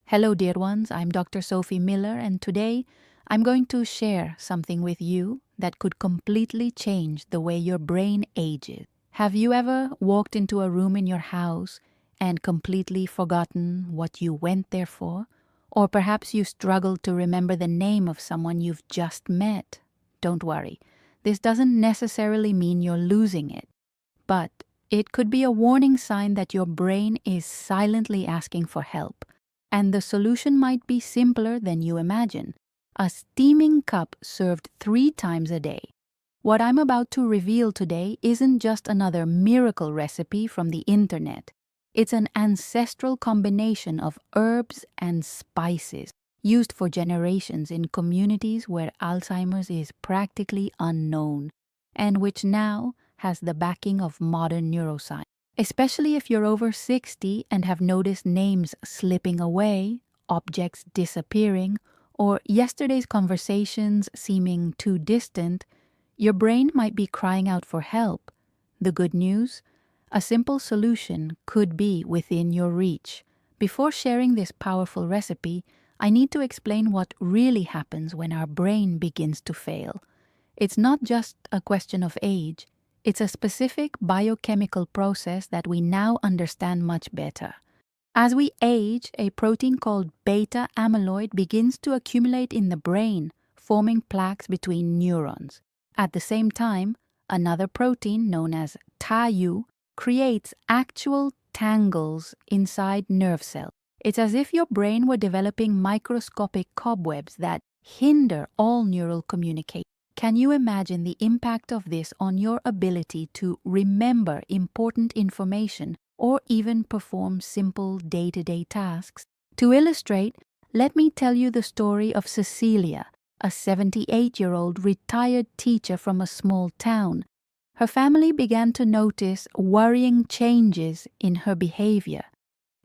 Hello, dear ones. I'm Dr. Sophie Miller, and today I'm going to share something with you that could completely change the way your brain ages. Have you ever walked into a room in your house and completely forgotten what you went there for? Or perhaps you struggled to remember the name of someone you've just met? Don't worry. This doesn't necessarily mean you're losing it, but it could be a warning sign that your brain is silently asking for help. And the solution might be simpler than you imagine. A steaming cup served 3 times a day. What I'm about to reveal today isn't just another miracle recipe from the internet. It's an ancestral combination of herbs and spices used for generations in communities where Alzheimer's is practically unknown, and which now has the backing of modern neuroscience. Especially if you're over 60 and have noticed names slipping away, objects disappearing, or yesterday's conversations seeming too distant, your brain might be crying out for help. The good news? A simple solution could be within your reach. Before sharing this powerful recipe, I need to explain what really happens when our brain begins to fail. It's not just a question of age. It's a specific biochemical process that we now understand much better. As we age, a protein called beta amyloid begins to accumulate in the brain, forming plaques between neurons. At the same time, another protein known as tau creates actual tangles inside nerve cells. It's as if your brain were developing microscopic cobwebs that hinder all neural communication. Can you imagine the impact of this on your ability to remember important information or even perform simple day-to-day tasks? To illustrate, let me tell you the story of Cecilia, a 78-year-old retired teacher from a small town. Her family began to notice worrying changes in her behavior.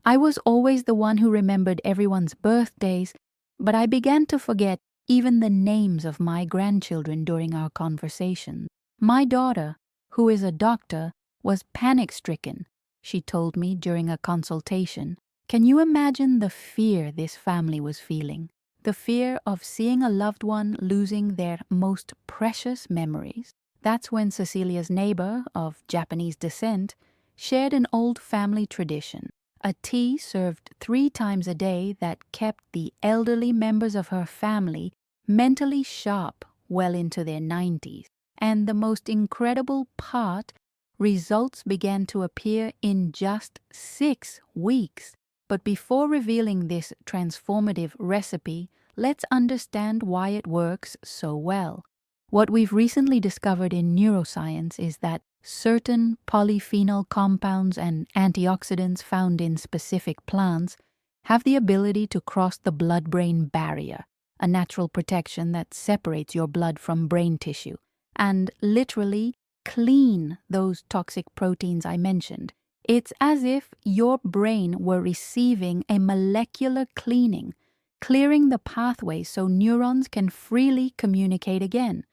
"I was always the one who remembered everyone's birthdays, but I began to forget even the names of my grandchildren during our conversation. My daughter, who is a doctor, was panic-stricken," she told me during a consultation. Can you imagine the fear this family was feeling? The fear of seeing a loved one losing their most precious memories. That's when Cecilia's neighbor, of Japanese descent, shared an old family tradition. A tea served 3 times a day that kept the elderly members of her family mentally sharp well into their 90s. And the most incredible part, results began to appear in just 6 weeks. But before revealing this transformative recipe, let's understand why it works so well. What we've recently discovered in neuroscience is that certain polyphenol compounds and antioxidants found in specific plants have the ability to cross the blood-brain barrier, a natural protection that separates your blood from brain tissue, and literally clean those toxic proteins I mentioned. It's as if your brain were receiving a molecular cleaning, clearing the pathways so neurons can freely communicate again.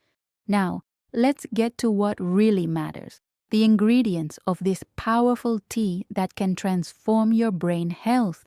Now, let's get to what really matters, the ingredients of this powerful tea that can transform your brain health.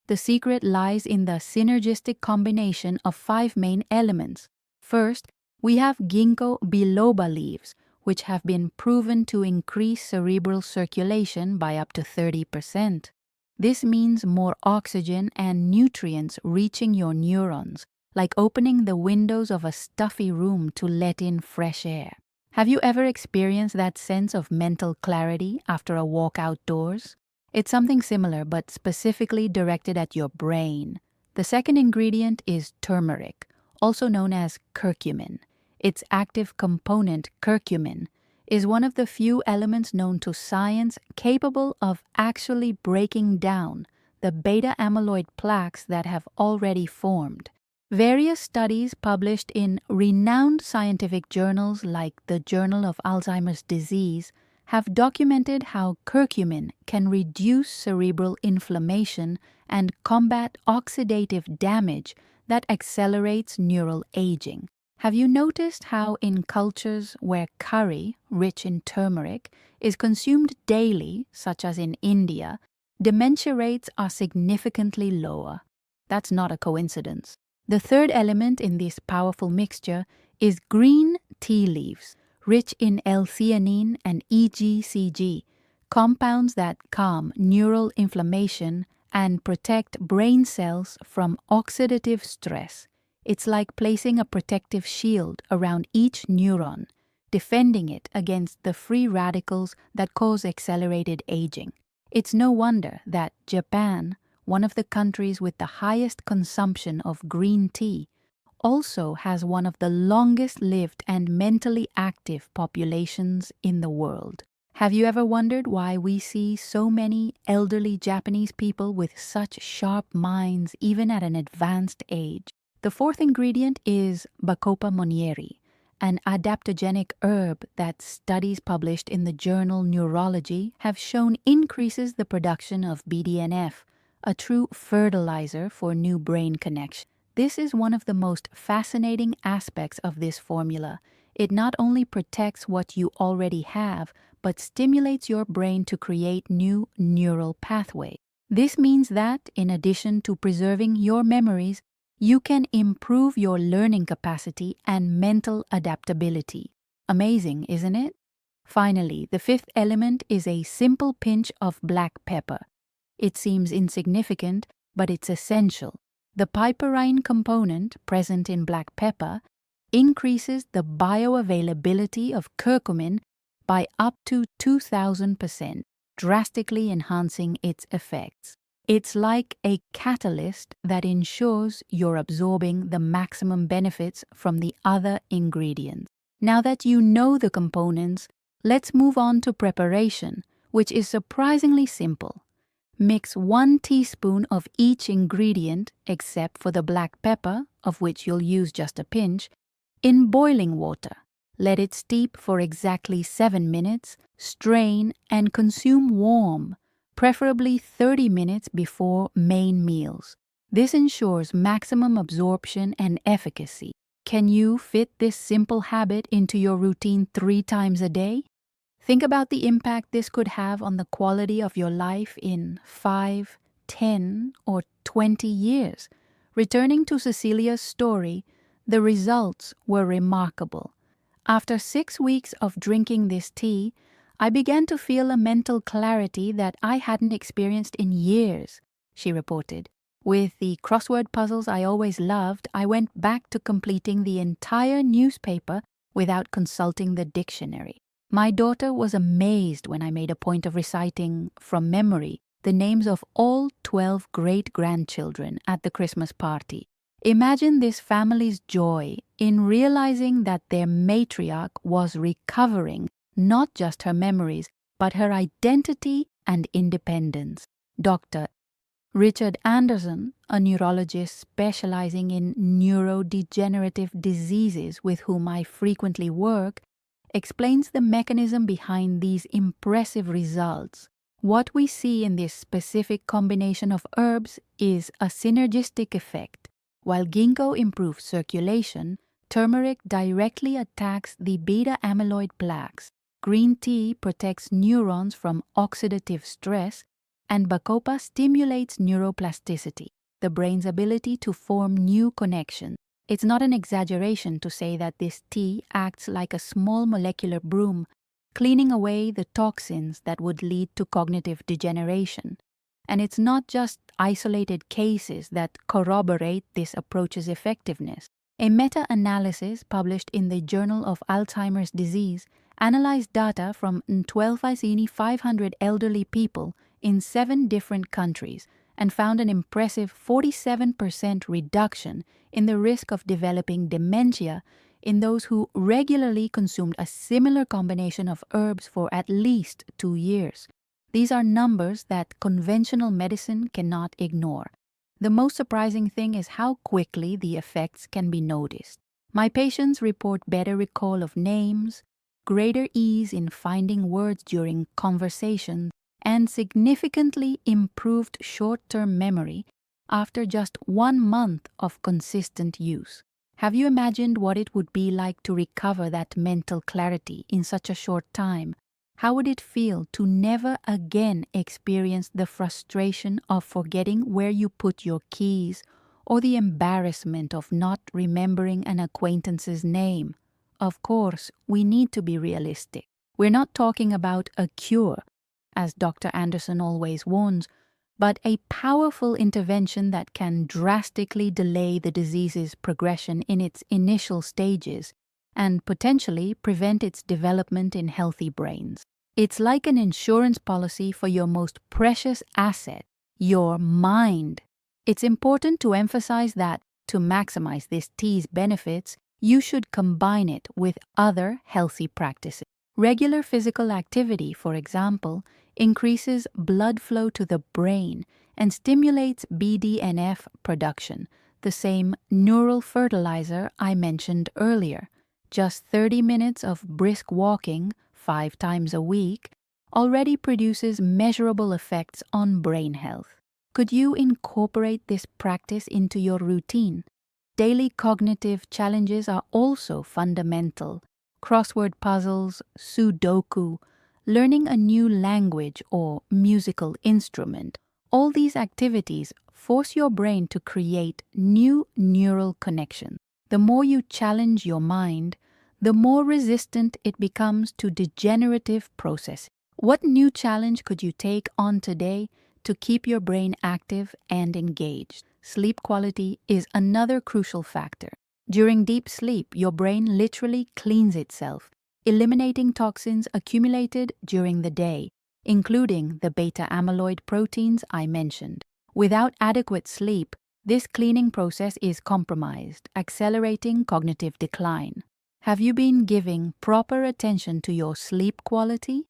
The secret lies in the synergistic combination of 5 main elements. First, we have ginkgo biloba leaves, which have been proven to increase cerebral circulation by up to 30%. This means more oxygen and nutrients reaching your neurons, like opening the windows of a stuffy room to let in fresh air. Have you ever experienced that sense of mental clarity after a walk outdoors? It's something similar, but specifically directed at your brain. The second ingredient is turmeric, also known as curcumin. Its active component, curcumin, is one of the few elements known to science capable of actually breaking down the beta amyloid plaques that have already formed. Various studies published in renowned scientific journals like the Journal of Alzheimer's Disease have documented how curcumin can reduce cerebral inflammation and combat oxidative damage that accelerates neural aging. Have you noticed how in cultures where curry, rich in turmeric, is consumed daily, such as in India, dementia rates are significantly lower? That's not a coincidence. The third element in this powerful mixture is green tea leaves, rich in L-theanine and EGCG, compounds that calm neural inflammation and protect brain cells from oxidative stress. It's like placing a protective shield around each neuron, defending it against the free radicals that cause accelerated aging. It's no wonder that Japan, one of the countries with the highest consumption of green tea, also has one of the longest lived and mentally active populations in the world. Have you ever wondered why we see so many elderly Japanese people with such sharp minds even at an advanced age? The fourth ingredient is Bacopa monnieri, an adaptogenic herb that studies published in the journal Neurology have shown increases the production of BDNF, a true fertilizer for new brain connection. This is one of the most fascinating aspects of this formula. It not only protects what you already have, but stimulates your brain to create new neural pathways. This means that, in addition to preserving your memories, you can improve your learning capacity and mental adaptability. Amazing, isn't it? Finally, the fifth element is a simple pinch of black pepper. It seems insignificant, but it's essential. The piperine component present in black pepper increases the bioavailability of curcumin by up to 2,000%, drastically enhancing its effects. It's like a catalyst that ensures you're absorbing the maximum benefits from the other ingredients. Now that you know the components, let's move on to preparation, which is surprisingly simple. Mix 1 teaspoon of each ingredient, except for the black pepper, of which you'll use just a pinch, in boiling water. Let it steep for exactly 7 minutes, strain, and consume warm, preferably 30 minutes before main meals. This ensures maximum absorption and efficacy. Can you fit this simple habit into your routine 3 times a day? Think about the impact this could have on the quality of your life in 5, 10, or 20 years. Returning to Cecilia's story, the results were remarkable. After 6 weeks of drinking this tea, I began to feel a mental clarity that I hadn't experienced in years, she reported. With the crossword puzzles I always loved, I went back to completing the entire newspaper without consulting the dictionary. My daughter was amazed when I made a point of reciting, from memory, the names of all 12 great-grandchildren at the Christmas party. Imagine this family's joy in realizing that their matriarch was recovering not just her memories, but her identity and independence. Dr. Richard Anderson, a neurologist specializing in neurodegenerative diseases with whom I frequently work, explains the mechanism behind these impressive results. What we see in this specific combination of herbs is a synergistic effect. While ginkgo improves circulation, turmeric directly attacks the beta-amyloid plaques. Green tea protects neurons from oxidative stress, and bacopa stimulates neuroplasticity, the brain's ability to form new connections. It's not an exaggeration to say that this tea acts like a small molecular broom, cleaning away the toxins that would lead to cognitive degeneration. And it's not just isolated cases that corroborate this approach's effectiveness. A meta-analysis published in the Journal of Alzheimer's Disease analyzed data from 500 elderly people in 7 different countries and found an impressive 47% reduction in the risk of developing dementia in those who regularly consumed a similar combination of herbs for at least 2 years. These are numbers that conventional medicine cannot ignore. The most surprising thing is how quickly the effects can be noticed. My patients report better recall of names, greater ease in finding words during conversations, and significantly improved short-term memory after just 1 month of consistent use. Have you imagined what it would be like to recover that mental clarity in such a short time? How would it feel to never again experience the frustration of forgetting where you put your keys or the embarrassment of not remembering an acquaintance's name. Of course, we need to be realistic. We're not talking about a cure, as Dr. Anderson always warns, but a powerful intervention that can drastically delay the disease's progression in its initial stages and potentially prevent its development in healthy brains. It's like an insurance policy for your most precious asset, your mind. It's important to emphasize that to maximize this tea's benefits, you should combine it with other healthy practices. Regular physical activity, for example, increases blood flow to the brain and stimulates BDNF production, the same neural fertilizer I mentioned earlier. Just 30 minutes of brisk walking 5 times a week already produces measurable effects on brain health. Could you incorporate this practice into your routine? Daily cognitive challenges are also fundamental. Crossword puzzles, Sudoku, learning a new language or musical instrument. All these activities force your brain to create new neural connections. The more you challenge your mind, the more resistant it becomes to degenerative processes. What new challenge could you take on today to keep your brain active and engaged? Sleep quality is another crucial factor. During deep sleep, your brain literally cleans itself, eliminating toxins accumulated during the day, including the beta-amyloid proteins I mentioned. Without adequate sleep, this cleaning process is compromised, accelerating cognitive decline. Have you been giving proper attention to your sleep quality?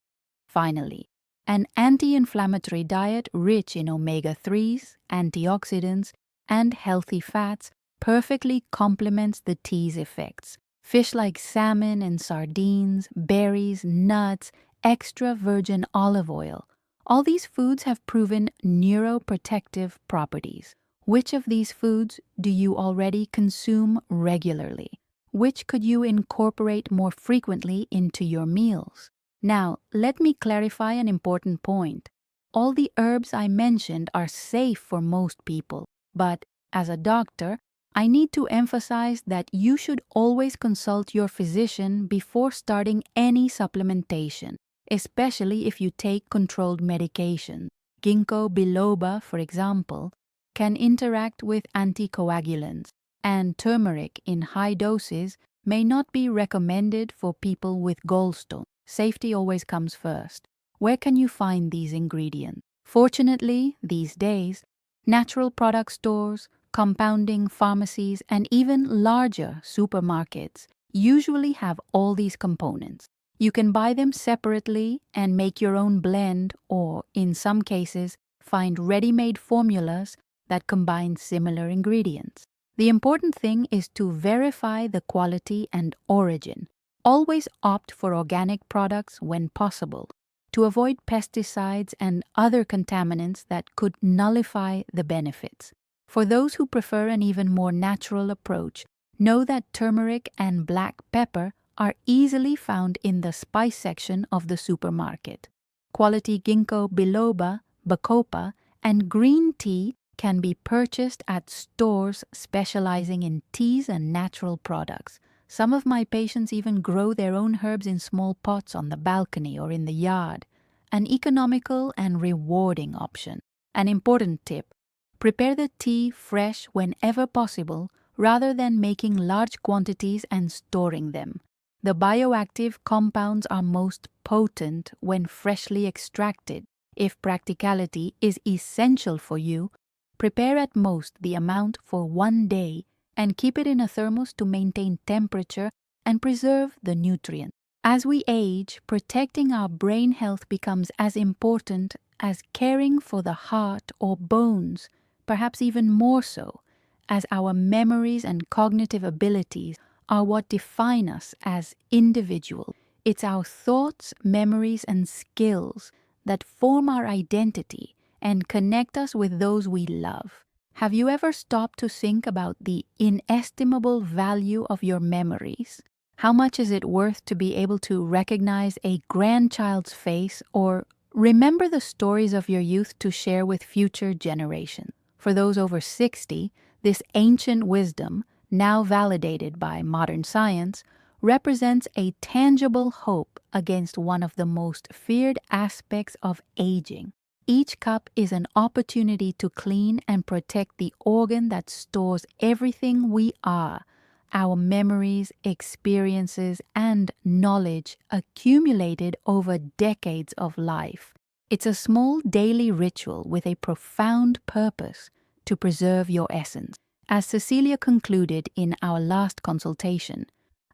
Finally, an anti-inflammatory diet rich in omega-3s, antioxidants, and healthy fats perfectly complements the tea's effects. Fish like salmon and sardines, berries, nuts, extra virgin olive oil. All these foods have proven neuroprotective properties. Which of these foods do you already consume regularly? Which could you incorporate more frequently into your meals? Now, let me clarify an important point. All the herbs I mentioned are safe for most people, but as a doctor, I need to emphasize that you should always consult your physician before starting any supplementation, especially if you take controlled medication. Ginkgo biloba, for example, can interact with anticoagulants, and turmeric in high doses may not be recommended for people with gallstones. Safety always comes first. Where can you find these ingredients? Fortunately, these days, natural product stores, compounding pharmacies, and even larger supermarkets usually have all these components. You can buy them separately and make your own blend, or in some cases, find ready-made formulas that combine similar ingredients. The important thing is to verify the quality and origin. Always opt for organic products when possible, to avoid pesticides and other contaminants that could nullify the benefits. For those who prefer an even more natural approach, know that turmeric and black pepper are easily found in the spice section of the supermarket. Quality ginkgo biloba, bacopa, and green tea can be purchased at stores specializing in teas and natural products. Some of my patients even grow their own herbs in small pots on the balcony or in the yard. An economical and rewarding option. An important tip: prepare the tea fresh whenever possible rather than making large quantities and storing them. The bioactive compounds are most potent when freshly extracted. If practicality is essential for you, prepare at most the amount for 1 day and keep it in a thermos to maintain temperature and preserve the nutrients. As we age, protecting our brain health becomes as important as caring for the heart or bones, perhaps even more so, as our memories and cognitive abilities are what define us as individuals. It's our thoughts, memories, and skills that form our identity and connect us with those we love. Have you ever stopped to think about the inestimable value of your memories? How much is it worth to be able to recognize a grandchild's face or remember the stories of your youth to share with future generations? For those over 60, This ancient wisdom, now validated by modern science, represents a tangible hope against one of the most feared aspects of aging. Each cup is an opportunity to clean and protect the organ that stores everything we are, our memories, experiences, and knowledge accumulated over decades of life. It's a small daily ritual with a profound purpose to preserve your essence. As Cecilia concluded in our last consultation,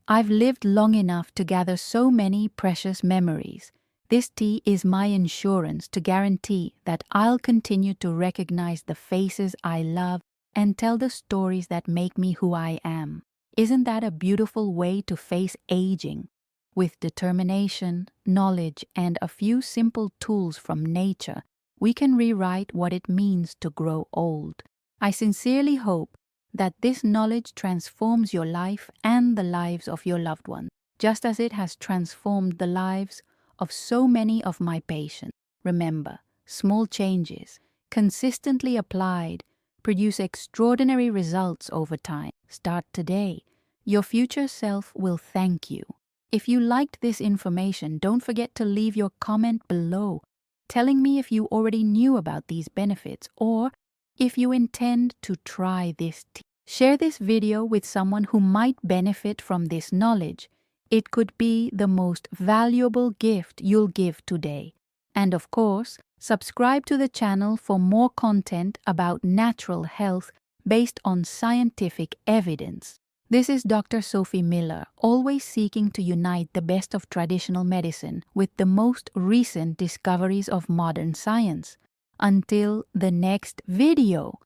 I've lived long enough to gather so many precious memories. This tea is my insurance to guarantee that I'll continue to recognize the faces I love and tell the stories that make me who I am. Isn't that a beautiful way to face aging? With determination, knowledge, and a few simple tools from nature, we can rewrite what it means to grow old. I sincerely hope that this knowledge transforms your life and the lives of your loved ones, just as it has transformed the lives of so many of my patients. Remember, small changes, consistently applied, produce extraordinary results over time. Start today. Your future self will thank you. If you liked this information, don't forget to leave your comment below, telling me if you already knew about these benefits or if you intend to try this tea. Share this video with someone who might benefit from this knowledge. It could be the most valuable gift you'll give today. And of course, subscribe to the channel for more content about natural health based on scientific evidence. This is Dr. Sophie Miller, always seeking to unite the best of traditional medicine with the most recent discoveries of modern science. Until the next video.